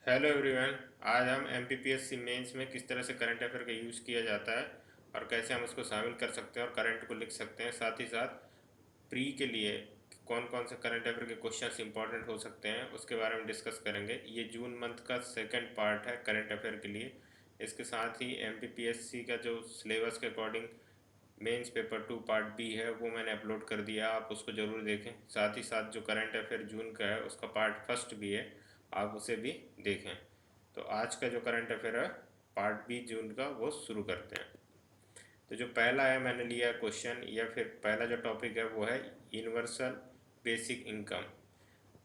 Hello everyone. आज हम MPPSC mains में किस तरह से करंट अफेयर का यूज़ किया जाता है और कैसे हम उसको शामिल कर सकते हैं और करंट को लिख सकते हैं। साथ ही साथ प्री के लिए कौन कौन से करंट अफेयर के क्वेश्चंस इंपॉर्टेंट हो सकते हैं उसके बारे में डिस्कस करेंगे। ये जून मंथ का सेकंड पार्ट है करंट अफेयर के लिए। इसके साथ ही एमपीपीएससी का जो सिलेबस के according mains paper 2 part B है वो मैंने अपलोड कर दिया, आप उसको ज़रूर देखें। साथ ही साथ जो करंट अफेयर जून का है उसका पार्ट फर्स्ट भी है, आप उसे भी देखें। तो आज का जो करंट अफेयर है पार्ट बी जून का वो शुरू करते हैं। तो जो पहला है मैंने लिया क्वेश्चन या फिर पहला जो टॉपिक है वो है यूनिवर्सल बेसिक इनकम।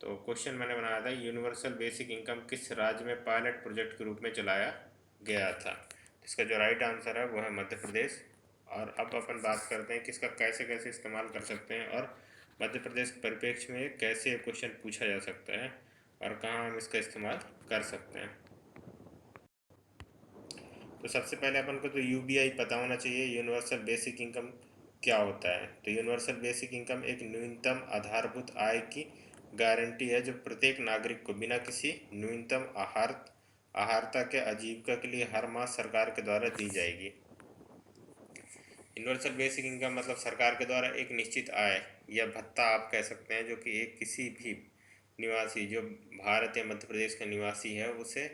तो क्वेश्चन मैंने बनाया था, यूनिवर्सल बेसिक इनकम किस राज्य में पायलट प्रोजेक्ट के रूप में चलाया गया था। इसका जो राइट आंसर है वो है मध्य प्रदेश। और अब अपन बात करते हैं कि इसका कैसे कैसे इस्तेमाल कर सकते हैं और मध्य प्रदेश के परिप्रेक्ष्य में कैसे ये क्वेश्चन पूछा जा सकता है और कहाँ हम इसका इस्तेमाल कर सकते हैं। तो सबसे पहले अपन को तो यूबीआई पता होना चाहिए, यूनिवर्सल बेसिक इनकम क्या होता है। तो यूनिवर्सल बेसिक इनकम एक न्यूनतम आधारभूत आय की गारंटी है जो प्रत्येक नागरिक को बिना किसी न्यूनतम आहारता के आजीविका के लिए हर माह सरकार के द्वारा दी जाएगी। यूनिवर्सल बेसिक इनकम मतलब सरकार के द्वारा एक निश्चित आय या भत्ता आप कह सकते हैं, जो कि एक किसी भी निवासी जो भारत या मध्य प्रदेश का निवासी है उसे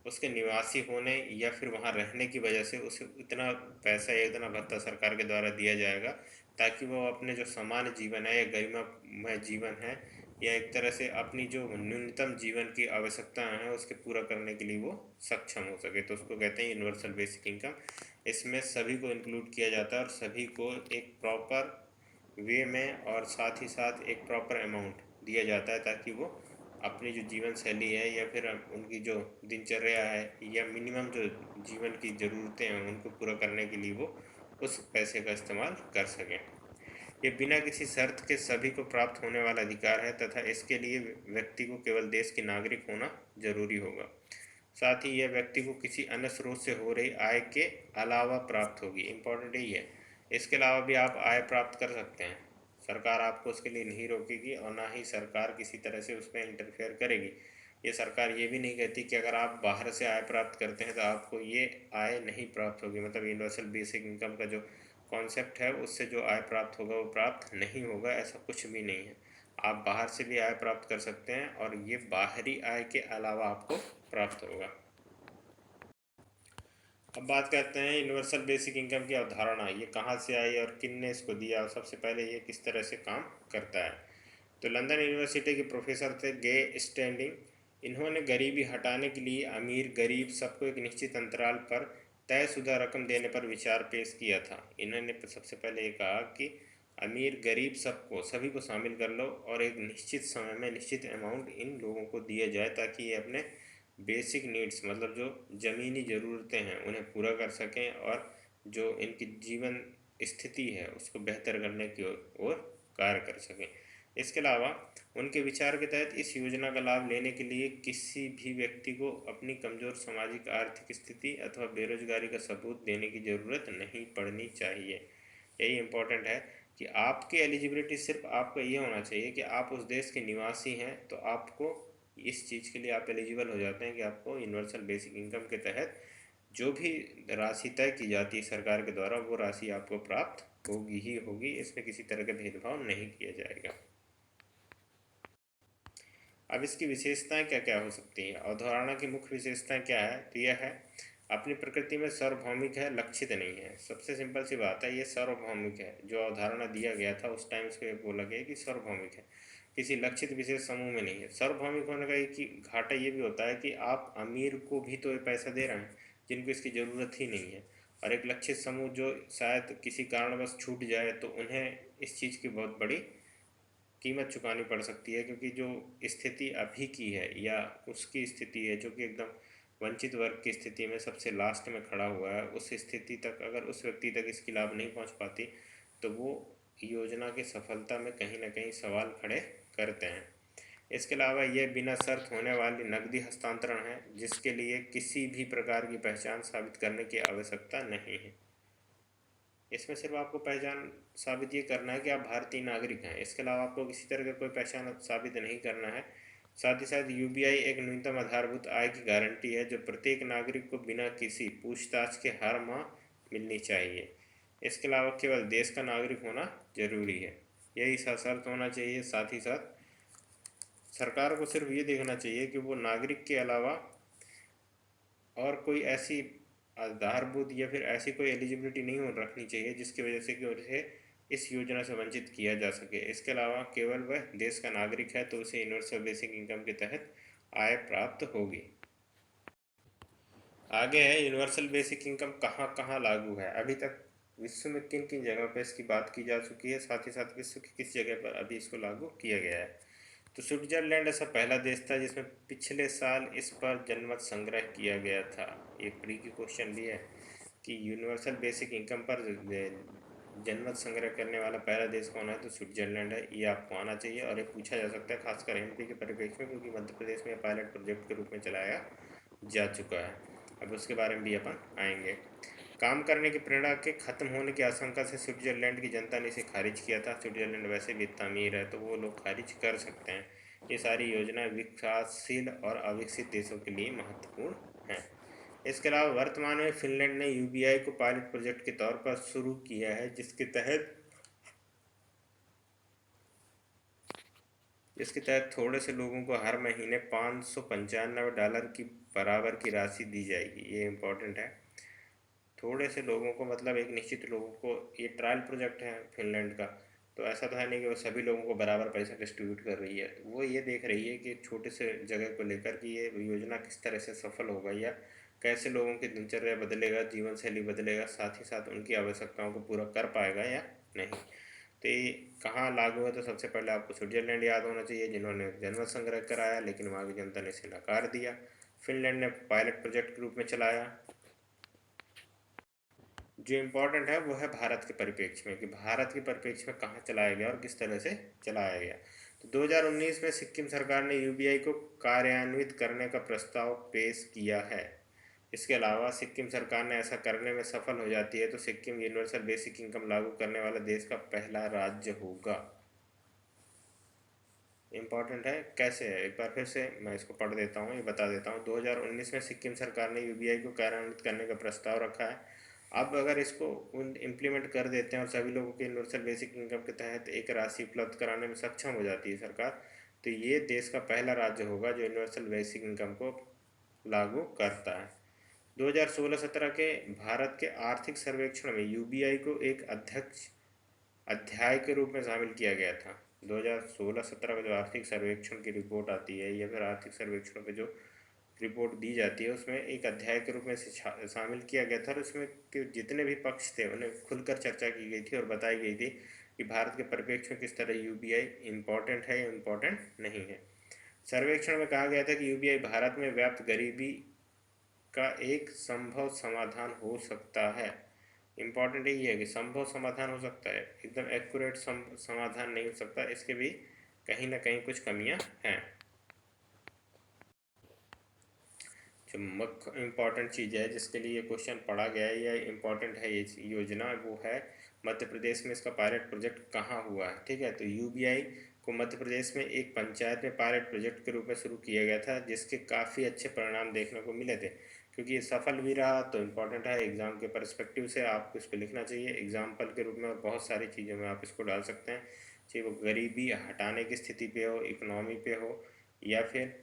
उसके निवासी होने या फिर वहाँ रहने की वजह से उसे इतना पैसा या इतना भत्ता सरकार के द्वारा दिया जाएगा ताकि वो अपने जो सामान्य जीवन है या गरिमामय जीवन है या एक तरह से अपनी जो न्यूनतम जीवन की आवश्यकताएं हैं उसके पूरा करने के लिए वो सक्षम हो सके। तो उसको कहते हैं यूनिवर्सल बेसिक इनकम। इसमें सभी को इंक्लूड किया जाता है और सभी को एक प्रॉपर वे में और साथ ही साथ एक प्रॉपर अमाउंट दिया जाता है ताकि वो अपनी जो जीवन शैली है या फिर उनकी जो दिनचर्या है या मिनिमम जो जीवन की ज़रूरतें हैं उनको पूरा करने के लिए वो उस पैसे का इस्तेमाल कर सकें। ये बिना किसी शर्त के सभी को प्राप्त होने वाला अधिकार है तथा इसके लिए व्यक्ति को केवल देश के नागरिक होना जरूरी होगा। साथ ही यह व्यक्ति को किसी अन्य स्रोत से हो रही आय के अलावा प्राप्त होगी। इम्पोर्टेंट यही है, इसके अलावा भी आप आय प्राप्त कर सकते हैं, सरकार आपको उसके लिए नहीं रोकेगी और ना ही सरकार किसी तरह से उसमें इंटरफेयर करेगी। ये सरकार ये भी नहीं कहती कि अगर आप बाहर से आय प्राप्त करते हैं तो आपको ये आय नहीं प्राप्त होगी। मतलब यूनिवर्सल बेसिक इनकम का जो कॉन्सेप्ट है उससे जो आय प्राप्त होगा वो प्राप्त नहीं होगा, ऐसा कुछ भी नहीं है। आप बाहर से भी आय प्राप्त कर सकते हैं और ये बाहरी आय के अलावा आपको प्राप्त होगा। अब बात करते हैं यूनिवर्सल बेसिक इनकम की अवधारणा, ये कहाँ से आई और किन ने इसको दिया और सबसे पहले ये किस तरह से काम करता है। तो लंदन यूनिवर्सिटी के प्रोफेसर थे गे स्टैंडिंग। इन्होंने गरीबी हटाने के लिए अमीर गरीब सबको एक निश्चित अंतराल पर तयशुदा रकम देने पर विचार पेश किया था। इन्होंने सबसे पहले ये कहा कि अमीर गरीब सबको सभी को शामिल कर लो और एक निश्चित समय में निश्चित अमाउंट इन लोगों को दिया जाए ताकि ये अपने बेसिक नीड्स मतलब जो ज़मीनी ज़रूरतें हैं उन्हें पूरा कर सकें और जो इनकी जीवन स्थिति है उसको बेहतर करने की ओर कार्य कर सकें। इसके अलावा उनके विचार के तहत इस योजना का लाभ लेने के लिए किसी भी व्यक्ति को अपनी कमज़ोर सामाजिक आर्थिक स्थिति अथवा बेरोजगारी का सबूत देने की ज़रूरत नहीं पड़नी चाहिए। यही इम्पोर्टेंट है कि आपकी एलिजिबिलिटी सिर्फ आपका ये होना चाहिए कि आप उस देश के निवासी हैं, तो आपको इस चीज़ के लिए आप एलिजिबल हो जाते हैं कि आपको यूनिवर्सल बेसिक इनकम के तहत जो भी राशि तय की जाती है सरकार के द्वारा वो राशि आपको प्राप्त होगी ही होगी। इसमें किसी तरह का भेदभाव नहीं किया जाएगा। अब इसकी विशेषताएं क्या क्या हो सकती हैं। अवधारणा की मुख्य विशेषताएं क्या है, तो यह है अपनी प्रकृति में सार्वभौमिक है, लक्षित नहीं है। सबसे सिंपल सी बात है, ये सार्वभौमिक है। जो अवधारणा दिया गया था उस टाइम इसको बोला गया कि सार्वभौमिक है, किसी लक्षित विशेष समूह में नहीं है। सार्वभौमिक होने का एक ही घाटा ये भी होता है कि आप अमीर को भी तो ये पैसा दे रहे हैं जिनको इसकी ज़रूरत ही नहीं है, और एक लक्षित समूह जो शायद किसी कारणवश छूट जाए तो उन्हें इस चीज़ की बहुत बड़ी कीमत चुकानी पड़ सकती है, क्योंकि जो स्थिति अभी की है या उसकी स्थिति है जो कि एकदम वंचित वर्ग की स्थिति में सबसे लास्ट में खड़ा हुआ है, उस स्थिति तक अगर उस व्यक्ति तक इसकी लाभ नहीं पहुंच पाती तो वो योजना की सफलता में कहीं ना कहीं सवाल खड़े करते हैं। इसके अलावा यह बिना शर्त होने वाली नकदी हस्तांतरण है जिसके लिए किसी भी प्रकार की पहचान साबित करने की आवश्यकता नहीं है। इसमें सिर्फ आपको पहचान साबित ये करना है कि आप भारतीय नागरिक हैं। इसके अलावा आपको किसी तरह का कोई पहचान साबित नहीं करना है। साथ ही साथ यूबीआई एक न्यूनतम आधारभूत आय की गारंटी है जो प्रत्येक नागरिक को बिना किसी पूछताछ के हर माह मिलनी चाहिए। इसके अलावा केवल देश का नागरिक होना जरूरी है, यही सशर्त होना चाहिए। साथ ही साथ सरकार को सिर्फ ये देखना चाहिए कि वो नागरिक के अलावा और कोई ऐसी आधारभूत या फिर ऐसी कोई एलिजिबिलिटी नहीं रखनी चाहिए जिसकी वजह से कि उसे इस योजना से वंचित किया जा सके। इसके अलावा केवल वह देश का नागरिक है तो उसे यूनिवर्सल बेसिक इनकम के तहत आय प्राप्त होगी। आगे है यूनिवर्सल बेसिक इनकम कहाँ कहाँ लागू है। अभी तक विश्व में किन किन जगह पर इसकी बात की जा चुकी है, साथ ही साथ विश्व की किस जगह पर अभी इसको लागू किया गया है। तो स्विट्जरलैंड ऐसा पहला देश था जिसमें पिछले साल इस पर जनमत संग्रह किया गया था। एक प्री की क्वेश्चन भी है कि यूनिवर्सल बेसिक इनकम पर जनमत संग्रह करने वाला पहला देश कौन है, तो स्विट्जरलैंड है। ये आपको आना चाहिए और ये पूछा जा सकता है खासकर एमपी के परिप्रेक्ष्य में, क्योंकि मध्य प्रदेश में पायलट प्रोजेक्ट के रूप में चलाया जा चुका है। अब उसके बारे में भी अपन आएंगे। काम करने की प्रेरणा के खत्म होने की आशंका से स्विट्जरलैंड की जनता ने इसे खारिज किया था। स्विट्जरलैंड वैसे भी इतना अमीर है तो वो लोग खारिज कर सकते हैं। ये सारी योजनाएं विकासशील और अविकसित देशों के लिए महत्वपूर्ण हैं। इसके अलावा वर्तमान में फिनलैंड ने यूबीआई को पायलट प्रोजेक्ट के तौर पर शुरू किया है, जिसके तहत थोड़े से लोगों को हर महीने $595 की बराबर की राशि दी जाएगी। ये इम्पोर्टेंट है। थोड़े से लोगों को मतलब एक निश्चित लोगों को, ये ट्रायल प्रोजेक्ट है फिनलैंड का, तो ऐसा तो है नहीं कि वो सभी लोगों को बराबर पैसा डिस्ट्रीब्यूट कर रही है। वो ये देख रही है कि छोटे से जगह को लेकर कि ये योजना किस तरह से सफल होगा या कैसे लोगों की दिनचर्या बदलेगा, जीवन शैली बदलेगा, साथ ही साथ उनकी आवश्यकताओं को पूरा कर पाएगा या नहीं। तो ये कहाँ लागू है, तो सबसे पहले आपको स्विट्जरलैंड याद होना चाहिए जिन्होंने जनमत संग्रह कराया, लेकिन वहाँ की जनता ने इसे नकार दिया। फिनलैंड ने पायलट प्रोजेक्ट के रूप में चलाया। जो इम्पोर्टेंट है वो है भारत के परिप्रेक्ष्य में, कि भारत के परिप्रेक्ष्य में कहाँ चलाया गया और किस तरह से चलाया गया। तो 2019 में सिक्किम सरकार ने यूबीआई को कार्यान्वित करने का प्रस्ताव पेश किया है। इसके अलावा सिक्किम सरकार ने ऐसा करने में सफल हो जाती है तो सिक्किम यूनिवर्सल बेसिक इनकम लागू करने वाला देश का पहला राज्य होगा। इम्पॉर्टेंट है। कैसे है, एक बार फिर से मैं इसको पढ़ देता हूँ, ये बता देता हूँ। 2019 में सिक्किम सरकार ने यूबीआई को कार्यान्वित करने का प्रस्ताव रखा है। अब अगर इसको इम्प्लीमेंट कर देते हैं और सभी लोगों के यूनिवर्सल बेसिक इनकम के तहत एक राशि उपलब्ध कराने में सक्षम हो जाती है सरकार, तो ये देश का पहला राज्य होगा जो यूनिवर्सल बेसिक इनकम को लागू करता है। 2016-17 के भारत के आर्थिक सर्वेक्षण में यूबीआई को एक अध्याय के रूप में शामिल किया गया था। 2016-17 का जो आर्थिक सर्वेक्षण की रिपोर्ट आती है या फिर आर्थिक सर्वेक्षणों पे जो रिपोर्ट दी जाती है उसमें एक अध्याय के रूप में इसे शामिल किया गया था और उसमें के जितने भी पक्ष थे उन्हें खुलकर चर्चा की गई थी और बताई गई थी कि भारत के परिप्रेक्ष्य में किस तरह यूबीआई इम्पोर्टेंट है या इम्पोर्टेंट नहीं है। सर्वेक्षण में कहा गया था कि यूबीआई भारत में व्याप्त गरीबी का एक संभव समाधान हो सकता है। इम्पॉर्टेंट यही है कि संभव समाधान हो सकता है, एकदम एक्यूरेट समाधान नहीं हो सकता, इसके भी कहीं ना कहीं कुछ कमियां हैं। जो मुख्य इम्पॉर्टेंट चीज़ है जिसके लिए ये क्वेश्चन पढ़ा गया है या इम्पॉर्टेंट है ये योजना, वो है मध्य प्रदेश में इसका पायलट प्रोजेक्ट कहाँ हुआ है। ठीक है, तो यूबीआई को मध्य प्रदेश में एक पंचायत में पायलट प्रोजेक्ट के रूप में शुरू किया गया था, जिसके काफ़ी अच्छे परिणाम देखने को मिले थे। क्योंकि ये सफल भी रहा तो इम्पॉर्टेंट है, एग्ज़ाम के परस्पेक्टिव से आपको इस पर लिखना चाहिए एग्जाम्पल के रूप में, और बहुत सारी चीज़ों में आप इसको डाल सकते हैं, चाहे वो गरीबी हटाने की स्थिति पे हो, इकोनॉमी पे हो, या फिर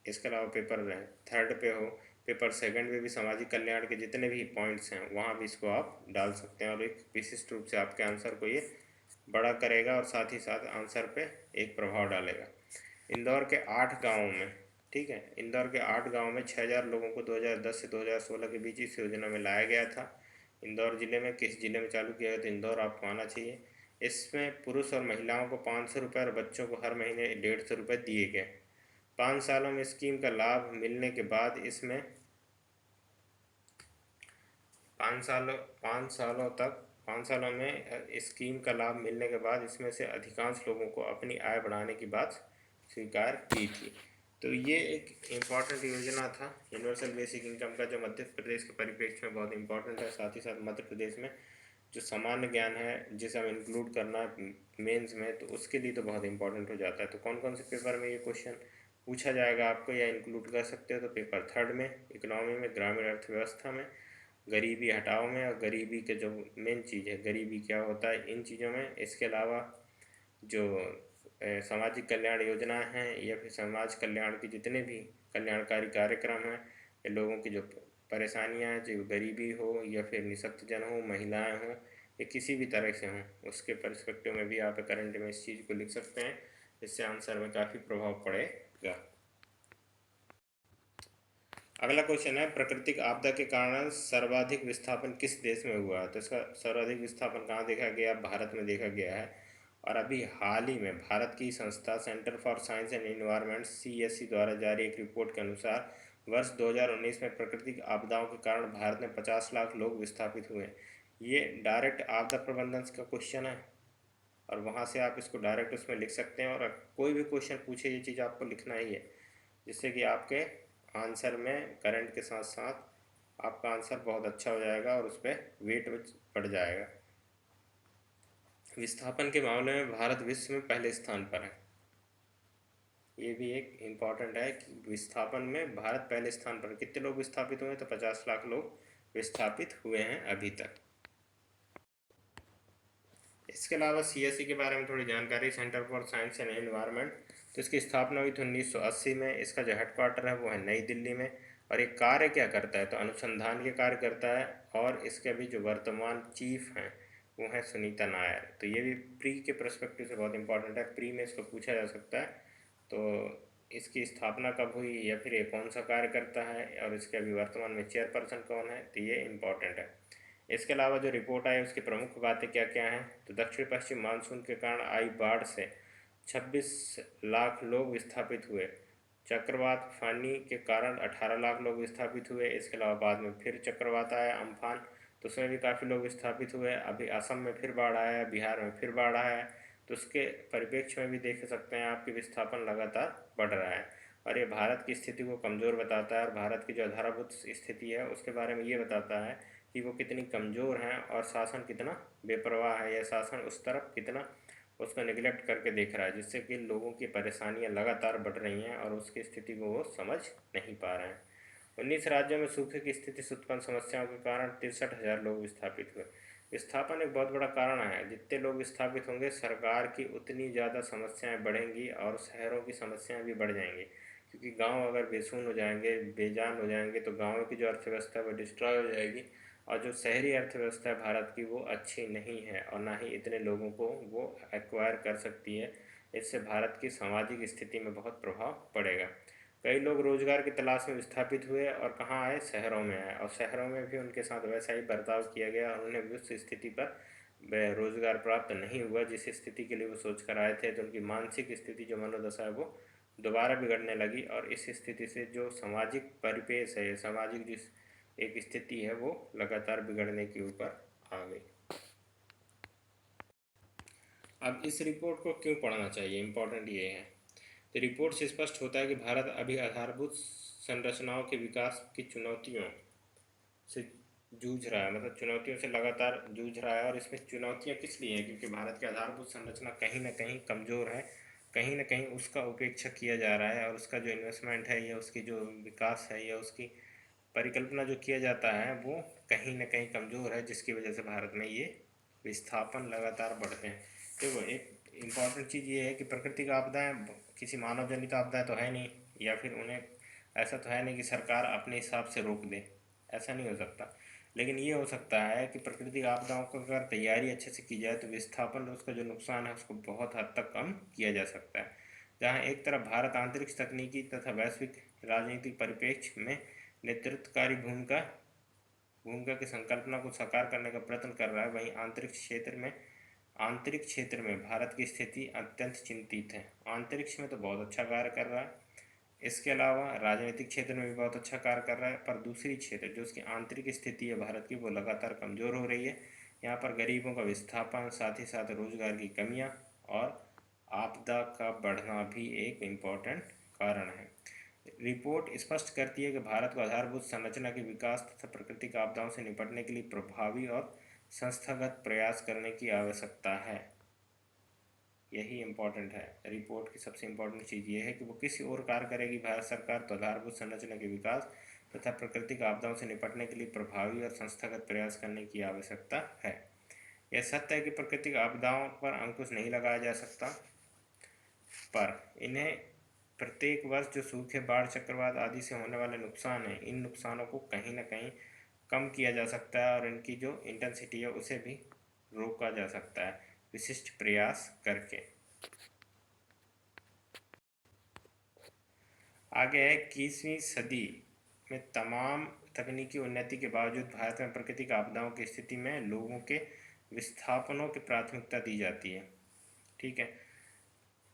इसके अलावा पेपर थर्ड पे हो, पेपर सेकंड पे भी सामाजिक कल्याण के जितने भी पॉइंट्स हैं वहाँ भी इसको आप डाल सकते हैं और एक विशिष्ट रूप से आपके आंसर को ये बड़ा करेगा और साथ ही साथ आंसर पे एक प्रभाव डालेगा। इंदौर के 8 गाँवों में, ठीक है, इंदौर के 8 गाँव में 6000 लोगों को 2010 से 2016 के बीच इस योजना में लाया गया था। इंदौर ज़िले में किस ज़िले में चालू किया गया, तो इंदौर आपको आना चाहिए। इसमें पुरुष और महिलाओं को 500 रुपये और बच्चों को हर महीने 150 रुपये दिए गए। 5 सालों में स्कीम का लाभ मिलने के बाद इसमें 5 सालों में स्कीम का लाभ मिलने के बाद इसमें से अधिकांश लोगों को अपनी आय बढ़ाने की बात स्वीकार की थी। तो ये एक इम्पॉर्टेंट योजना था यूनिवर्सल बेसिक इनकम का, जो मध्य प्रदेश के परिप्रेक्ष्य में बहुत इंपॉर्टेंट है। साथ ही साथ मध्य प्रदेश में जो सामान्य ज्ञान है जिसे हम इंक्लूड करना है मेंस में, तो उसके लिए तो बहुत इंपॉर्टेंट हो जाता है। तो कौन कौन से पेपर में ये क्वेश्चन पूछा जाएगा आपको, या इंक्लूड कर सकते हो तो पेपर थर्ड में, इकोनॉमी में, ग्रामीण अर्थव्यवस्था में, गरीबी हटाओ में, और गरीबी के जो मेन चीज़ है गरीबी क्या होता है इन चीज़ों में। इसके अलावा जो सामाजिक कल्याण योजनाएं हैं या फिर समाज कल्याण के जितने भी कल्याणकारी कार्यक्रम हैं, या लोगों की जो परेशानियां हैं, जो गरीबी हो या फिर निःशक्तजन हो, महिलाएं हों, या किसी भी तरह से हों, उसके पर्सपेक्टिव में भी आप करंट में इस चीज़ को लिख सकते हैं। इससे आंसर में काफ़ी प्रभाव पड़ेगा। अगला क्वेश्चन है, प्राकृतिक आपदा के कारण सर्वाधिक विस्थापन किस देश में हुआ? तो इसका सर्वाधिक विस्थापन कहाँ देखा गया? भारत में देखा गया है। और अभी हाल ही में भारत की संस्था centre for science and environment CSE द्वारा जारी एक रिपोर्ट के अनुसार वर्ष 2019 में प्राकृतिक आपदाओं के कारण भारत में 50 लाख लोग विस्थापित हुए। ये डायरेक्ट आपदा प्रबंधन का क्वेश्चन है, और वहाँ से आप इसको डायरेक्ट उसमें लिख सकते हैं। और कोई भी क्वेश्चन पूछे ये चीज़ आपको लिखना ही है, जिससे कि आपके आंसर में करंट के साथ साथ आपका आंसर बहुत अच्छा हो जाएगा और उस पर वेट बढ़ जाएगा। विस्थापन के मामले में भारत विश्व में पहले स्थान पर है। ये भी एक इम्पॉर्टेंट है कि विस्थापन में भारत पहले स्थान पर। कितने लोग विस्थापित हुए? तो 50 लाख लोग विस्थापित हुए हैं अभी तक। इसके अलावा CSE के बारे में थोड़ी जानकारी, centre for science and environment, तो इसकी स्थापना हुई थी 1980 में। इसका जो हेडक्वार्टर है वो है नई दिल्ली में। और ये कार्य क्या करता है? तो अनुसंधान के कार्य करता है। और इसके अभी जो वर्तमान चीफ हैं वो हैं सुनीता नायर। तो ये भी प्री के पर्सपेक्टिव से बहुत इंपॉर्टेंट है, प्री में इसको पूछा जा सकता है। तो इसकी स्थापना कब हुई, या फिर ये कौन सा कार्य करता है, और इसके अभी वर्तमान में चेयरपर्सन कौन है, तो ये इम्पॉर्टेंट है। इसके अलावा जो रिपोर्ट आई उसकी प्रमुख बातें क्या क्या हैं? तो दक्षिण पश्चिम मानसून के कारण आई बाढ़ से 26 लाख लोग विस्थापित हुए। चक्रवात फानी के कारण 18 लाख लोग विस्थापित हुए। इसके अलावा बाद में फिर चक्रवात आया अम्फान, तो उसमें भी काफ़ी लोग विस्थापित हुए। अभी असम में फिर बाढ़ आया, बिहार में फिर बाढ़ आया। तो उसके परिप्रेक्ष्य में भी देख सकते हैं आपकी विस्थापन लगातार बढ़ रहा है। और ये भारत की स्थिति को कमज़ोर बताता है, और भारत की जो आधारभूत स्थिति है उसके बारे में ये बताता है कि वो कितनी कमज़ोर हैं, और शासन कितना बेपरवाह है, या शासन उस तरफ कितना उसको निगलेक्ट करके देख रहा है, जिससे कि लोगों की परेशानियां लगातार बढ़ रही हैं और उसकी स्थिति को वो समझ नहीं पा रहे हैं। 19 राज्यों में सूखे की स्थिति से उत्पन्न समस्याओं के कारण 63,000 लोग विस्थापित हुए। विस्थापन एक बहुत बड़ा कारण है। जितने लोग विस्थापित होंगे सरकार की उतनी ज़्यादा समस्याएं बढ़ेंगी, और शहरों की समस्याएं भी बढ़ जाएंगी, क्योंकि गांव अगर बेसुन हो जाएंगे, बेजान हो जाएंगे, तो गाँव की जो अर्थव्यवस्था है वो डिस्ट्रॉय हो जाएगी। और जो शहरी अर्थव्यवस्था है भारत की वो अच्छी नहीं है, और ना ही इतने लोगों को वो एक्वायर कर सकती है। इससे भारत की सामाजिक स्थिति में बहुत प्रभाव पड़ेगा। कई लोग रोजगार की तलाश में विस्थापित हुए, और कहाँ आए? शहरों में आए, और शहरों में भी उनके साथ वैसा ही बर्ताव किया गया, और उन्हें भी उस स्थिति पर रोजगार प्राप्त नहीं हुआ जिस स्थिति के लिए वो सोच कर आए थे। तो उनकी मानसिक स्थिति, जो मनोदशा है, वो दोबारा बिगड़ने लगी, और इस स्थिति से जो सामाजिक परिपेश है, सामाजिक जिस एक स्थिति है, वो लगातार बिगड़ने के ऊपर आ गई। अब इस रिपोर्ट को क्यों पढ़ना चाहिए, इम्पोर्टेंट ये है। तो रिपोर्ट से स्पष्ट होता है कि भारत अभी आधारभूत संरचनाओं के विकास की चुनौतियों से जूझ रहा है, मतलब चुनौतियों से लगातार जूझ रहा है। और इसमें चुनौतियां किस लिए हैं? क्योंकि भारत की आधारभूत संरचना कहीं ना कहीं कमज़ोर है, कहीं ना कहीं उसका उपेक्षा किया जा रहा है, और उसका जो इन्वेस्टमेंट है, या उसकी जो विकास है, या उसकी परिकल्पना जो किया जाता है, वो कहीं ना कहीं कमज़ोर है, जिसकी वजह से भारत में ये विस्थापन लगातार बढ़ते हैं। देखो, एक इम्पॉर्टेंट चीज़ ये है कि प्राकृतिक आपदाएं किसी मानव जनित आपदाएं तो है नहीं, या फिर उन्हें ऐसा तो है नहीं कि सरकार अपने हिसाब से रोक दे, ऐसा नहीं हो सकता। लेकिन ये हो सकता है कि प्राकृतिक आपदाओं को अगर तैयारी अच्छे से की जाए तो विस्थापन, उसका जो नुकसान है उसको बहुत हद तक कम किया जा सकता है। जहाँ एक तरफ भारत अंतरिक्ष तकनीकी तथा वैश्विक राजनीतिक परिप्रेक्ष्य में नेतृत्वकारी भूमिका भूमिका की संकल्पना को साकार करने का प्रयत्न कर रहा है, वहीं आंतरिक क्षेत्र में भारत की स्थिति अत्यंत चिंतित है। अंतरिक्ष में तो बहुत अच्छा कार्य कर रहा है, इसके अलावा राजनीतिक क्षेत्र में भी बहुत अच्छा कार्य कर रहा है, पर दूसरी क्षेत्र जो उसकी आंतरिक स्थिति है भारत की, वो लगातार कमज़ोर हो रही है। यहाँ पर गरीबों का विस्थापन, साथ ही साथ रोजगार की कमियाँ और आपदा का बढ़ना भी एक इम्पोर्टेंट कारण है। रिपोर्ट स्पष्ट करती है कि भारत को आधारभूत संरचना के विकास तथा प्राकृतिक आपदाओं से निपटने के लिए प्रभावी और संस्थागत प्रयास करने की आवश्यकता है। यही इम्पोर्टेंट है। रिपोर्ट की सबसे इम्पोर्टेंट चीज़ ये है कि वो किसी और कार्य करेगी भारत सरकार तो आधारभूत संरचना के विकास तथा प्राकृतिक आपदाओं से निपटने के लिए प्रभावी और संस्थागत प्रयास करने की आवश्यकता है। यह सत्य है कि प्राकृतिक आपदाओं पर अंकुश नहीं लगाया जा सकता, पर इन्हें प्रत्येक वर्ष जो सूखे, बाढ़, चक्रवात आदि से होने वाले नुकसान हैं, इन नुकसानों को कहीं ना कहीं कम किया जा सकता है और इनकी जो इंटेंसिटी है उसे भी रोका जा सकता है विशिष्ट प्रयास करके। आगे है 21वीं सदी में तमाम तकनीकी उन्नति के बावजूद भारत में प्राकृतिक आपदाओं की स्थिति में लोगों के विस्थापनों की प्राथमिकता दी जाती है। ठीक है,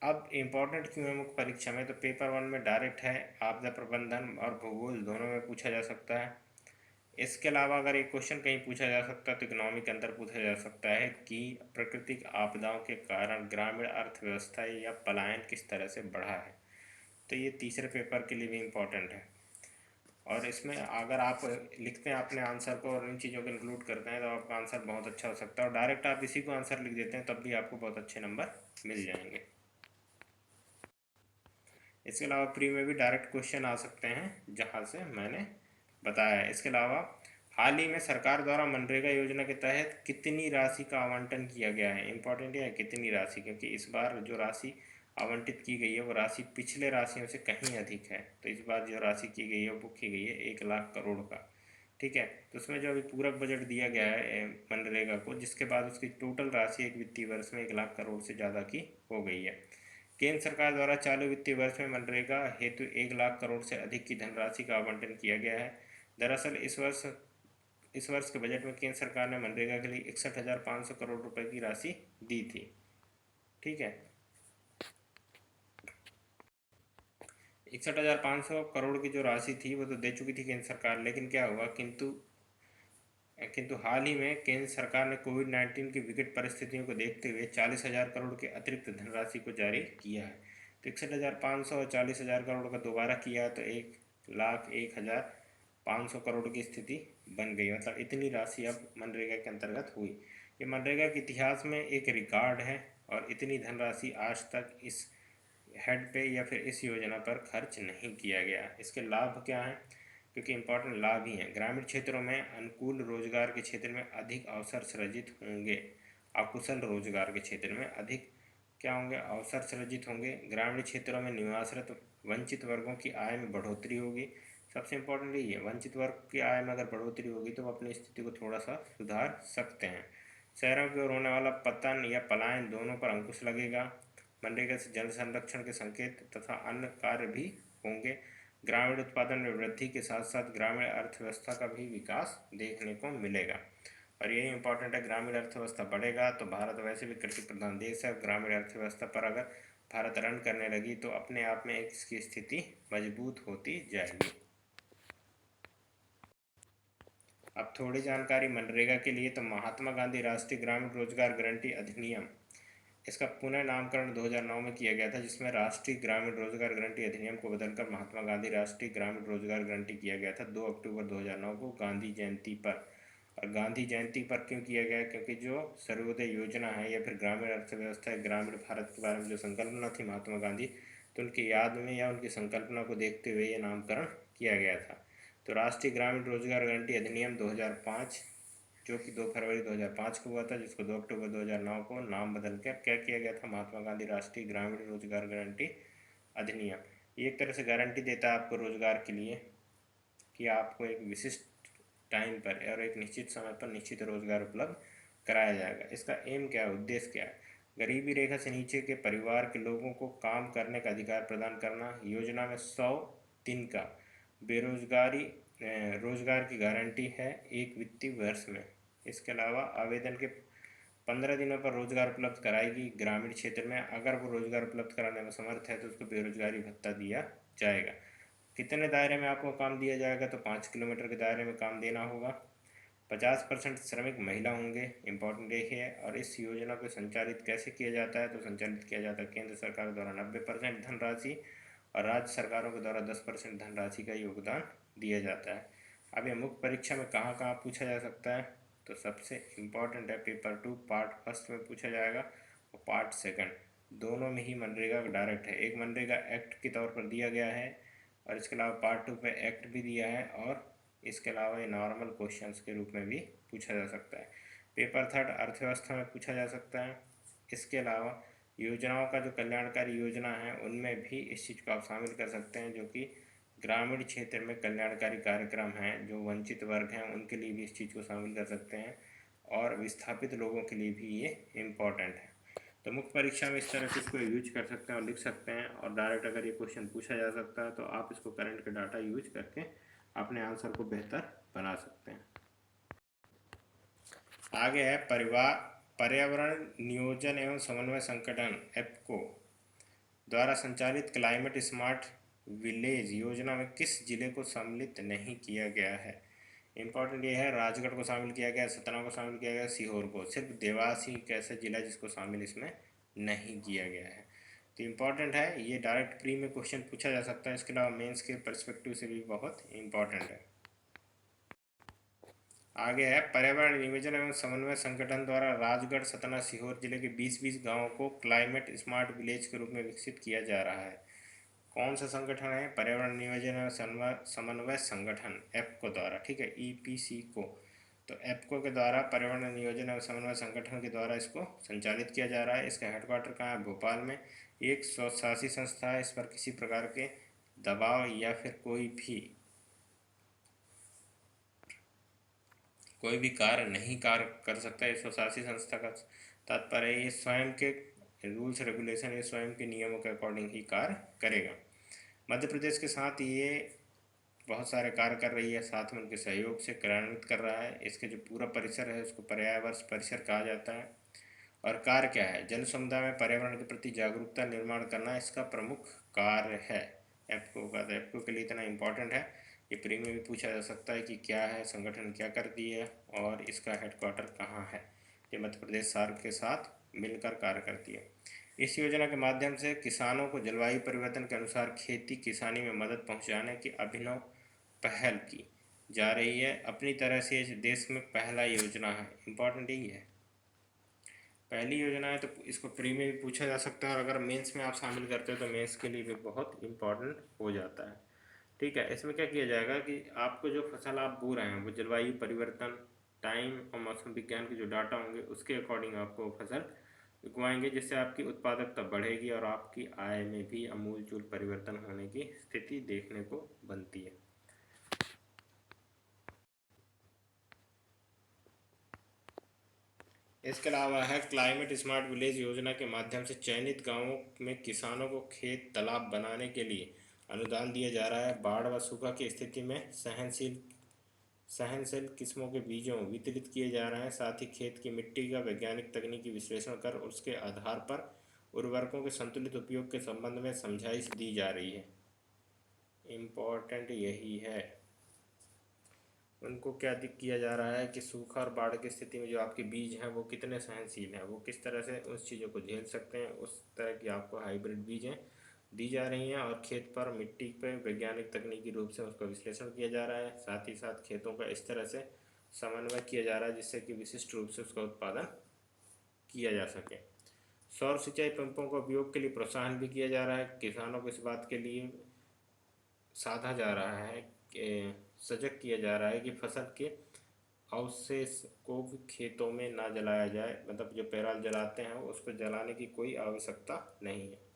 अब इम्पोर्टेंट क्यों है मुख्य परीक्षा में, तो पेपर 1 में डायरेक्ट है, आपदा प्रबंधन और भूगोल दोनों में पूछा जा सकता है। इसके अलावा अगर एक क्वेश्चन कहीं पूछा जा सकता है तो इकोनॉमी के अंदर पूछा जा सकता है कि प्राकृतिक आपदाओं के कारण ग्रामीण अर्थव्यवस्था या पलायन किस तरह से बढ़ा है। तो ये तीसरे पेपर के लिए भी इम्पोर्टेंट है और इसमें अगर आप लिखते हैं अपने आंसर को और इन चीज़ों को इंक्लूड करते हैं तो आपका आंसर बहुत अच्छा हो सकता है और डायरेक्ट आप इसी को आंसर लिख देते हैं तब भी आपको बहुत अच्छे नंबर मिल जाएंगे। इसके अलावा प्री में भी डायरेक्ट क्वेश्चन आ सकते हैं जहाँ से मैंने बताया है। इसके अलावा हाल ही में सरकार द्वारा मनरेगा योजना के तहत कितनी राशि का आवंटन किया गया है, इंपॉर्टेंट है कितनी राशि, क्योंकि इस बार जो राशि आवंटित की गई है वो राशि पिछले राशियों से कहीं अधिक है। तो इस बार जो राशि की गई है वो की गई है 1 लाख करोड़ का। ठीक है, तो उसमें जो अभी पूरक बजट दिया गया है मनरेगा को, जिसके बाद उसकी टोटल राशि एक वित्तीय वर्ष में 1 लाख करोड़ से ज़्यादा की हो गई है। केंद्र सरकार द्वारा चालू वित्तीय वर्ष में मनरेगा हेतु 1 लाख करोड़ से अधिक की धनराशि का आवंटन किया गया है। दरअसल इस वर्ष के बजट में केंद्र सरकार ने मनरेगा के लिए 61,500 करोड़ रुपए की राशि दी थी। ठीक है, 61,500 करोड़ की जो राशि थी वो तो दे चुकी थी केंद्र सरकार, लेकिन क्या हुआ, किंतु हाल ही में केंद्र सरकार ने कोविड-19 की विकट परिस्थितियों को देखते हुए 40,000 करोड़ के अतिरिक्त धनराशि को जारी किया है। तो 61,500 और 40,000 करोड़ का दोबारा किया तो 1,01,500 करोड़ की स्थिति बन गई, मतलब इतनी राशि अब मनरेगा के अंतर्गत हुई। ये मनरेगा के इतिहास में एक रिकॉर्ड है और इतनी धनराशि आज तक इस हेड पे या फिर इस योजना पर खर्च नहीं किया गया। इसके लाभ क्या हैं, क्योंकि इम्पोर्टेंट लाभ ही हैं। ग्रामीण क्षेत्रों में अनुकूल रोजगार के क्षेत्र में अधिक अवसर सृजित होंगे। अकुशल रोजगार के क्षेत्र में अधिक क्या होंगे, अवसर सृजित होंगे। ग्रामीण क्षेत्रों में निवासरत वंचित वर्गों की आय में बढ़ोतरी होगी। सबसे इम्पोर्टेंट ये है, वंचित वर्ग की आय में अगर बढ़ोतरी होगी तो वो अपनी स्थिति को थोड़ा सा सुधार सकते हैं। शहरों की ओर होने वाला पतन या पलायन दोनों पर अंकुश लगेगा। मनरेगा से जल संरक्षण के संकेत तथा अन्य कार्य भी होंगे। ग्रामीण उत्पादन में वृद्धि के साथ साथ ग्रामीण अर्थव्यवस्था का भी विकास देखने को मिलेगा। और यही इम्पोर्टेंट है, ग्रामीण अर्थव्यवस्था बढ़ेगा तो भारत वैसे भी कृषि प्रधान देश है। ग्रामीण अर्थव्यवस्था पर अगर भारत रन करने लगी तो अपने आप में इसकी स्थिति मजबूत होती जाएगी। अब थोड़ी जानकारी मनरेगा के लिए, तो महात्मा गांधी राष्ट्रीय ग्रामीण रोजगार गारंटी अधिनियम, इसका पुनः नामकरण 2009 में किया गया था, जिसमें राष्ट्रीय ग्रामीण रोजगार गारंटी अधिनियम को बदलकर महात्मा गांधी राष्ट्रीय ग्रामीण रोजगार गारंटी किया गया था 2 अक्टूबर 2009 को गांधी जयंती पर। और गांधी जयंती पर क्यों किया गया, क्योंकि जो सर्वोदय योजना है या फिर ग्रामीण अर्थव्यवस्था है, ग्रामीण भारत के बारे में जो संकल्पना थी महात्मा गांधी, तो उनकी याद में या उनकी संकल्पना को देखते हुए यह नामकरण किया गया था। तो राष्ट्रीय ग्रामीण रोजगार गारंटी अधिनियम 2005, जो कि 2 फरवरी 2005 को हुआ था, जिसको 2 अक्टूबर 2009 को नाम बदल कर क्या किया गया था, महात्मा गांधी राष्ट्रीय ग्रामीण रोजगार गारंटी अधिनियम। ये एक तरह से गारंटी देता है आपको रोजगार के लिए कि आपको एक विशिष्ट टाइम पर और एक निश्चित समय पर निश्चित रोजगार उपलब्ध कराया जाएगा। इसका एम क्या है, उद्देश्य क्या है, गरीबी रेखा से नीचे के परिवार के लोगों को काम करने का अधिकार प्रदान करना। योजना में 100 दिन का बेरोजगारी रोजगार की गारंटी है 1 वित्तीय वर्ष में। इसके अलावा आवेदन के 15 दिनों पर रोजगार उपलब्ध कराएगी। ग्रामीण क्षेत्र में अगर वो रोजगार उपलब्ध कराने में समर्थ है तो उसको बेरोजगारी भत्ता दिया जाएगा। कितने दायरे में आपको काम दिया जाएगा, तो 5 किलोमीटर के दायरे में काम देना होगा। 50% श्रमिक महिला होंगे, इम्पोर्टेंट ये है। और इस योजना को संचालित कैसे किया जाता है, तो संचालित किया जाता है केंद्र सरकार द्वारा 90% धनराशि और राज्य सरकारों के द्वारा 10% धनराशि का योगदान दिया जाता है। अब यह मुख्य परीक्षा में कहाँ कहाँ पूछा जा सकता है, तो सबसे इम्पोर्टेंट है पेपर 2 पार्ट फर्स्ट में पूछा जाएगा और पार्ट सेकंड। दोनों में ही मनरेगा डायरेक्ट है। एक मनरेगा एक्ट के तौर पर दिया गया है और इसके अलावा पार्ट 2 पे एक्ट भी दिया है, और इसके अलावा ये नॉर्मल क्वेश्चंस के रूप में भी पूछा जा सकता है। पेपर थर्ड अर्थव्यवस्था में पूछा जा सकता है। इसके अलावा योजनाओं का जो कल्याणकारी योजना है उनमें भी इस चीज़ को आप शामिल कर सकते हैं, जो कि ग्रामीण क्षेत्र में कल्याणकारी कार्यक्रम हैं, जो वंचित वर्ग हैं उनके लिए भी इस चीज़ को शामिल कर सकते हैं, और विस्थापित लोगों के लिए भी ये इम्पॉर्टेंट है। तो मुख्य परीक्षा में इस तरह से इसको यूज कर सकते हैं और लिख सकते हैं, और डायरेक्ट अगर ये क्वेश्चन पूछा जा सकता है तो आप इसको करंट का डाटा यूज करके अपने आंसर को बेहतर बना सकते हैं। आगे है पर्यावरण नियोजन एवं समन्वय संगठन एप्को द्वारा संचालित क्लाइमेट स्मार्ट विलेज योजना में किस जिले को सम्मिलित नहीं किया गया है। इम्पोर्टेंट ये है, राजगढ़ को शामिल किया गया, सतना को शामिल किया गया, सीहोर को, सिर्फ देवास ही एक ऐसा जिला जिसको शामिल इसमें नहीं किया गया है। तो इम्पॉर्टेंट है, ये डायरेक्ट प्री में क्वेश्चन पूछा जा सकता है, इसके अलावा मेंस के परस्पेक्टिव से भी बहुत इम्पॉर्टेंट है। आगे है, पर्यावरण नियोजन एवं समन्वय संगठन द्वारा राजगढ़, सतना, सीहोर जिले के 20-20 गाँवों को क्लाइमेट स्मार्ट विलेज के रूप में विकसित किया जा रहा है। कौन सा संगठन है? पर्यावरण नियोजन एवं समन्वय संगठन एप्को द्वारा, ठीक है, ईपीसी को। तो एप्को के द्वारा पर्यावरण नियोजन एवं समन्वय संगठन के द्वारा इसको संचालित किया जा रहा है। इसका हेडक्वार्टर कहाँ है? भोपाल में। एक स्वशासी संस्था है, इस पर किसी प्रकार के दबाव या फिर कोई भी कार्य नहीं कार्य कर सकता है। स्वशासी संस्था का तात्पर्य ये स्वयं के रूल्स रेगुलेशन या स्वयं के नियमों के अकॉर्डिंग ही कार्य करेगा। मध्य प्रदेश के साथ ये बहुत सारे कार्य कर रही है, साथ में उनके सहयोग से क्रियान्वित कर रहा है। इसके जो पूरा परिसर है उसको पर्यावरण परिसर कहा जाता है। और कार्य क्या है? जन समुदाय में पर्यावरण के प्रति जागरूकता निर्माण करना इसका प्रमुख कार्य है एप्को का। तो एप्को के लिए इतना इम्पोर्टेंट है, ये प्री में भी पूछा जा सकता है कि क्या है, संगठन क्या करती है और इसका हेडक्वार्टर कहाँ है। ये मध्य प्रदेश सरकार के साथ मिलकर कार्य करती है। इस योजना के माध्यम से किसानों को जलवायु परिवर्तन के अनुसार खेती किसानी में मदद पहुंचाने की अभिनव पहल की जा रही है। अपनी तरह से इस देश में पहला योजना है, इम्पोर्टेंट यही है, पहली योजना है। तो इसको प्री में भी पूछा जा सकता है, और अगर मेंस में आप शामिल करते हो तो मेंस के लिए भी बहुत इम्पोर्टेंट हो जाता है। ठीक है, इसमें क्या किया जाएगा कि आपको जो फसल आप बो रहे हैं वो जलवायु परिवर्तन, टाइम और मौसम विज्ञान के जो डाटा होंगे उसके अकॉर्डिंग आपको फसल उगवाएंगे, जिससे आपकी उत्पादकता बढ़ेगी और आपकी आय में भी आमूलचूल परिवर्तन होने की स्थिति देखने को बनती है। इसके अलावा है, क्लाइमेट स्मार्ट विलेज योजना के माध्यम से चयनित गांवों में किसानों को खेत तालाब बनाने के लिए अनुदान दिया जा रहा है। बाढ़ व सूखा की स्थिति में सहनशील किस्मों के बीजों वितरित किए जा रहे हैं। साथ ही खेत की मिट्टी का वैज्ञानिक तकनीकी विश्लेषण कर उसके आधार पर उर्वरकों के संतुलित उपयोग के संबंध में समझाइश दी जा रही है। इम्पोर्टेंट यही है, उनको क्या किया जा रहा है कि सूखा और बाढ़ की स्थिति में जो आपके बीज हैं वो कितने सहनशील हैं, वो किस तरह से उस चीज़ों को झेल सकते हैं, उस तरह की आपको हाइब्रिड बीजें दी जा रही हैं। और खेत पर मिट्टी पर वैज्ञानिक तकनीकी रूप से उसका विश्लेषण किया जा रहा है। साथ ही साथ खेतों का इस तरह से समन्वय किया जा रहा है जिससे कि विशिष्ट रूप से उसका उत्पादन किया जा सके। सौर सिंचाई पंपों का उपयोग के लिए प्रोत्साहन भी किया जा रहा है। किसानों को इस बात के लिए साधा जा रहा है, सजग किया जा रहा है कि फसल के अवशेष को भी खेतों में ना जलाया जाए, मतलब जो पेराल जलाते हैं उसको जलाने की कोई आवश्यकता नहीं है।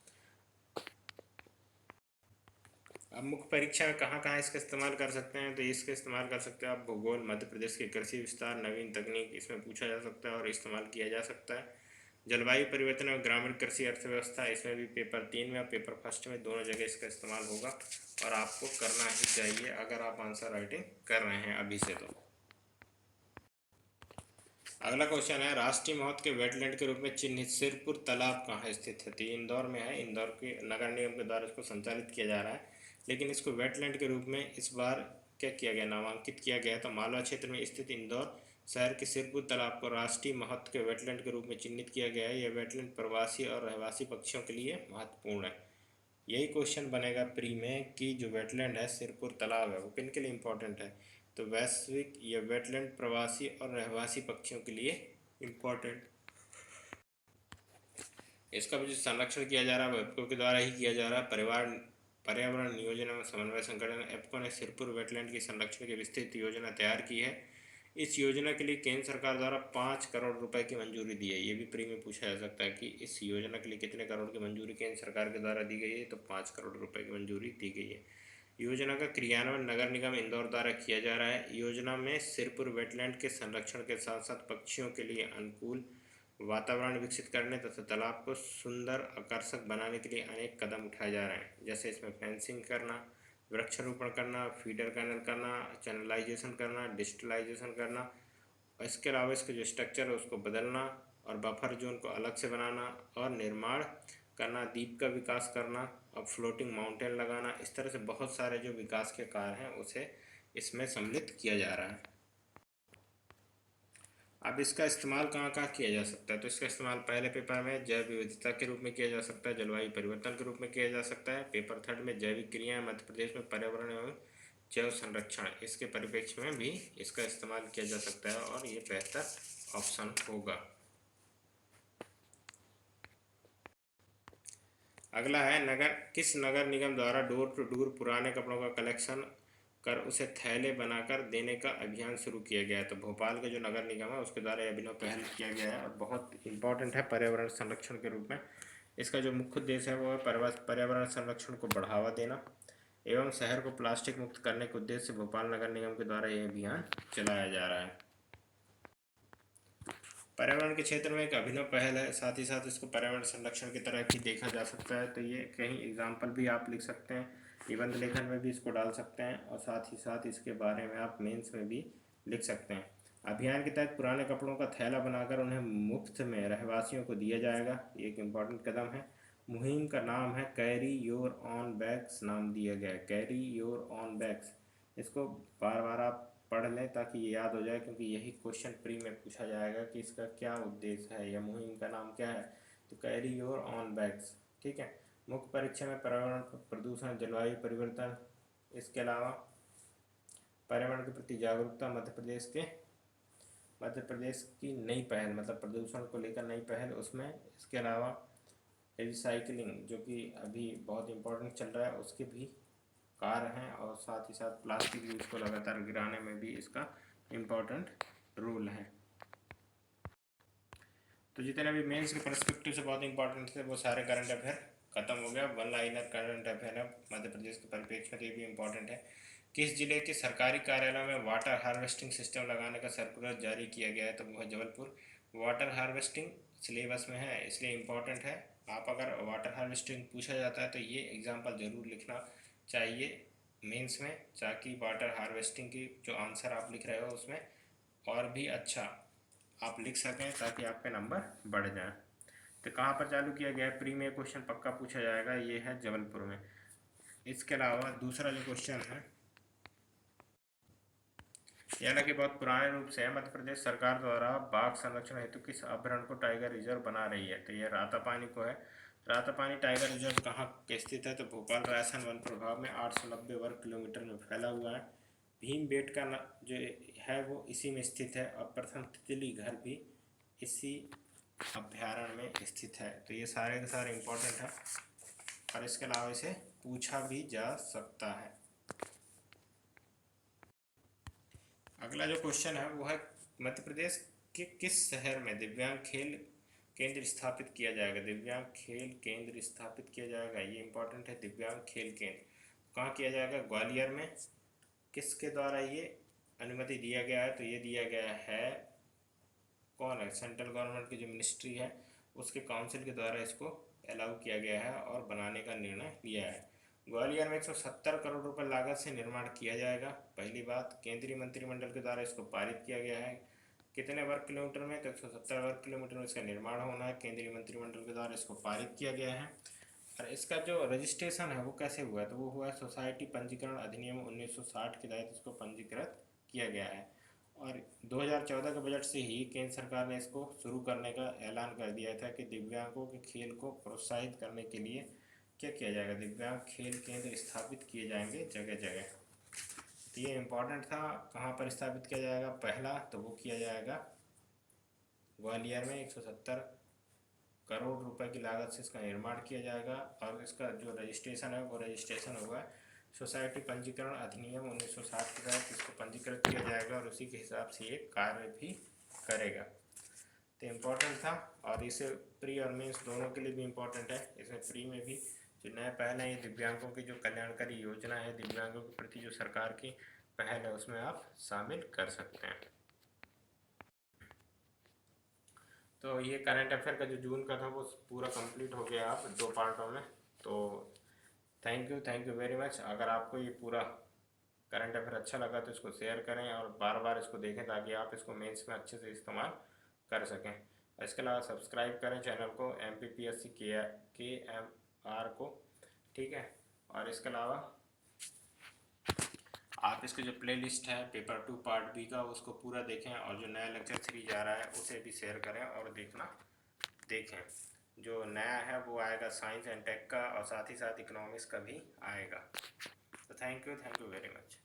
अब मुख्य परीक्षा में कहाँ कहाँ इसका इस्तेमाल कर सकते हैं, तो इसका इस्तेमाल कर सकते हैं आप भूगोल, मध्य प्रदेश के कृषि विस्तार, नवीन तकनीक, इसमें पूछा जा सकता है और इस्तेमाल किया जा सकता है। जलवायु परिवर्तन और ग्रामीण कृषि अर्थव्यवस्था, इसमें भी पेपर 3 में और पेपर फर्स्ट में दोनों जगह इसका इस्तेमाल होगा, और आपको करना ही चाहिए अगर आप आंसर राइटिंग कर रहे हैं अभी से। तो अगला क्वेश्चन है, राष्ट्रीय महत्व के वेटलैंड के रूप में चिन्हित सिरपुर तालाब कहाँ स्थित है। तो इंदौर में है, इंदौर के नगर निगम के द्वारा इसको संचालित किया जा रहा है, लेकिन इसको वेटलैंड के रूप में इस बार क्या किया गया, नामांकित किया गया। तो मालवा क्षेत्र में स्थित इंदौर शहर के सिरपुर तालाब को राष्ट्रीय महत्व के वेटलैंड के रूप में चिन्हित किया गया है। यह वेटलैंड प्रवासी और रहवासी पक्षियों के लिए महत्वपूर्ण है। यही क्वेश्चन बनेगा प्री में कि जो वेटलैंड है सिरपुर तालाब है वो किन के लिए इम्पोर्टेंट है। तो वैश्विक या वेटलैंड प्रवासी और रहवासी पक्षियों के लिए इम्पोर्टेंट। इसका भी जो संरक्षण किया जा रहा है वो एप्को के द्वारा ही किया जा रहा है। पर्यावरण नियोजन एवं समन्वय संगठन एप्को ने सिरपुर वेटलैंड की संरक्षण की विस्तृत योजना तैयार की है। इस योजना के लिए केंद्र सरकार द्वारा 5 करोड़ रुपए की मंजूरी दी है। ये भी प्री में पूछा जा सकता है कि इस योजना के लिए कितने करोड़ की मंजूरी केंद्र सरकार के द्वारा दी गई है, तो 5 करोड़ रुपए की मंजूरी दी गई है। योजना का क्रियान्वयन नगर निगम इंदौर द्वारा किया जा रहा है। योजना में सिरपुर वेटलैंड के संरक्षण के साथ साथ पक्षियों के लिए अनुकूल वातावरण विकसित करने तथा तालाब को सुंदर आकर्षक बनाने के लिए अनेक कदम उठाए जा रहे हैं, जैसे इसमें फेंसिंग करना, वृक्षारोपण करना, फीडर कैनल करना, चैनलाइजेशन करना, डिजिटलाइजेशन करना। इसके अलावा इसका जो स्ट्रक्चर है उसको बदलना और बफर जोन को अलग से बनाना और निर्माण करना, द्वीप का विकास करना और फ्लोटिंग माउंटेन लगाना। इस तरह से बहुत सारे जो विकास के कार्य हैं उसे इसमें सम्मिलित किया जा रहा है। अब इसका इस्तेमाल कहाँ कहाँ किया जा सकता है, तो इसका इस्तेमाल पहले पेपर में जैव विविधता के रूप में किया जा सकता है, जलवायु परिवर्तन के रूप में किया जा सकता है। पेपर 3 में जैविक क्रियाएं मध्य प्रदेश में पर्यावरण एवं जैव संरक्षण, इसके परिप्रेक्ष्य में भी इसका इस्तेमाल किया जा सकता है और ये बेहतर ऑप्शन होगा। अगला है किस नगर निगम द्वारा डोर टू डोर पुराने कपड़ों का कलेक्शन कर उसे थैले बनाकर देने का अभियान शुरू किया गया है। तो भोपाल का जो नगर निगम है उसके द्वारा यह अभिनव पहल किया गया है और बहुत इंपॉर्टेंट है पर्यावरण संरक्षण के रूप में। इसका जो मुख्य उद्देश्य है वो है पर्यावरण संरक्षण को बढ़ावा देना एवं शहर को प्लास्टिक मुक्त करने के उद्देश्य से भोपाल नगर निगम के द्वारा यह अभियान चलाया जा रहा है। पर्यावरण के क्षेत्र में एक अभिनव पहल है, साथ ही साथ इसको पर्यावरण संरक्षण की तरह भी देखा जा सकता है। तो ये कहीं एग्जाम्पल भी आप लिख सकते हैं, निबंध लेखन में भी इसको डाल सकते हैं और साथ ही साथ इसके बारे में आप मेंस में भी लिख सकते हैं। अभियान के तहत पुराने कपड़ों का थैला बनाकर उन्हें मुफ्त में रहवासियों को दिया जाएगा, ये एक इम्पॉर्टेंट कदम है। मुहिम का नाम है कैरी योर ऑन बैग्स, नाम दिया गया है कैरी योर ऑन बैग्स। इसको बार बार आप पढ़ लें ताकि ये याद हो जाए, क्योंकि यही क्वेश्चन प्री में पूछा जाएगा कि इसका क्या उद्देश्य है या मुहिम का नाम क्या है। तो कैरी योर ऑन बैग्स, ठीक है। मुख्य परीक्षा में पर्यावरण प्रदूषण, जलवायु परिवर्तन, इसके अलावा पर्यावरण के प्रति जागरूकता, मध्य प्रदेश की नई पहल, मतलब प्रदूषण को लेकर नई पहल उसमें, इसके अलावा रिसाइकलिंग जो कि अभी बहुत इम्पोर्टेंट चल रहा है उसके भी कार्य हैं और साथ ही साथ प्लास्टिक यूज को लगातार गिराने में भी इसका इम्पोर्टेंट रोल है। तो जितने भी मेंस के पर्सपेक्टिव से बहुत इंपॉर्टेंट थे वो सारे करंट अफेयर खत्म हो गया। 1 लाइनर करंट अफेयर है मध्य प्रदेश के परिप्रेक्ष्य में, ये भी इम्पोर्टेंट है। किस जिले के सरकारी कार्यालय में वाटर हार्वेस्टिंग सिस्टम लगाने का सर्कुलर जारी किया गया है, तो वो है जबलपुर। वाटर हार्वेस्टिंग सिलेबस में है इसलिए इम्पोर्टेंट है। आप अगर वाटर हार्वेस्टिंग पूछा जाता है तो ये एग्जाम्पल ज़रूर लिखना चाहिए मेंस में, ताकि वाटर हार्वेस्टिंग की जो आंसर आप लिख रहे हो उसमें और भी अच्छा आप लिख सकें ताकि आपके नंबर बढ़ जाएं। तो कहाँ पर चालू किया गया है, प्री में क्वेश्चन पक्का पूछा जाएगा, ये है जबलपुर में। इसके अलावा दूसरा जो क्वेश्चन है यह हालांकि बहुत पुराने रूप से है, मध्य प्रदेश सरकार द्वारा बाघ संरक्षण हेतु किस अभयारण्य को टाइगर रिजर्व बना रही है, तो यह रातापानी को है। रातापानी टाइगर रिजर्व कहाँ स्थित है, तो भोपाल रायसन वन प्रभाग में 890 वर्ग किलोमीटर में फैला हुआ है। भीमबेटका जो है वो इसी में स्थित है और प्रथम तितली घर भी इसी अभ्यारण्य में स्थित है। तो ये सारे के सारे इम्पोर्टेंट है और इसके अलावा इसे पूछा भी जा सकता है। अगला जो क्वेश्चन है वो है मध्य प्रदेश के किस शहर में दिव्यांग खेल केंद्र स्थापित किया जाएगा। दिव्यांग खेल केंद्र स्थापित किया जाएगा, ये इंपॉर्टेंट है। दिव्यांग खेल केंद्र कहाँ किया जाएगा, ग्वालियर में। किसके द्वारा ये अनुमति दिया गया है, तो ये दिया गया है कौन है, सेंट्रल गवर्नमेंट की जो मिनिस्ट्री है उसके काउंसिल के द्वारा इसको अलाउ किया गया है और बनाने का निर्णय लिया है। ग्वालियर में 170 करोड़ रुपए लागत से निर्माण किया जाएगा। पहली बात, केंद्रीय मंत्रिमंडल के द्वारा इसको पारित किया गया है। कितने वर्ग किलोमीटर में, तो 170 वर्ग किलोमीटर में इसका निर्माण होना है। केंद्रीय मंत्रिमंडल के द्वारा इसको पारित किया गया है। और इसका जो रजिस्ट्रेशन है वो कैसे हुआ है, तो वो हुआ है सोसाइटी पंजीकरण अधिनियम 1960 के तहत इसको पंजीकृत किया गया है। और 2014 के बजट से ही केंद्र सरकार ने इसको शुरू करने का ऐलान कर दिया था कि दिव्यांगों के खेल को प्रोत्साहित करने के लिए क्या किया जाएगा, दिव्यांग खेल केंद्र स्थापित किए जाएंगे जगह जगह। तो ये इम्पोर्टेंट था, कहाँ पर स्थापित किया जाएगा, पहला तो वो किया जाएगा ग्वालियर में 170 करोड़ रुपए की लागत से इसका निर्माण किया जाएगा और इसका जो रजिस्ट्रेशन है वो रजिस्ट्रेशन होगा सोसाइटी पंजीकरण अधिनियम 1960 के तहत इसको पंजीकृत किया जाएगा और उसी के हिसाब से ये कार्य भी करेगा। तो इम्पोर्टेंट था और इसे प्री और मेंस दोनों के लिए भी इम्पोर्टेंट है। इसमें प्री में भी जो नया पहल है ये दिव्यांगों की जो कल्याणकारी योजना है, दिव्यांगों के प्रति जो सरकार की पहल है उसमें आप शामिल कर सकते हैं। तो ये करंट अफेयर का जो जून का था वो पूरा कंप्लीट हो गया आप 2 पार्टों में। तो थैंक यू वेरी मच। अगर आपको ये पूरा करंट अफेयर अच्छा लगा तो इसको शेयर करें और बार बार इसको देखें ताकि आप इसको मेंस में अच्छे से इस्तेमाल कर सकें। इसके अलावा सब्सक्राइब करें चैनल को MPPSC KMR को, ठीक है। और इसके अलावा आप इसके जो प्लेलिस्ट है पेपर 2 पार्ट बी का उसको पूरा देखें और जो नया लेक्चर 3 जा रहा है उसे भी शेयर करें और देखें। जो नया है वो आएगा साइंस एंड टेक का और साथ ही साथ इकोनॉमिक्स का भी आएगा। तो थैंक यू वेरी मच।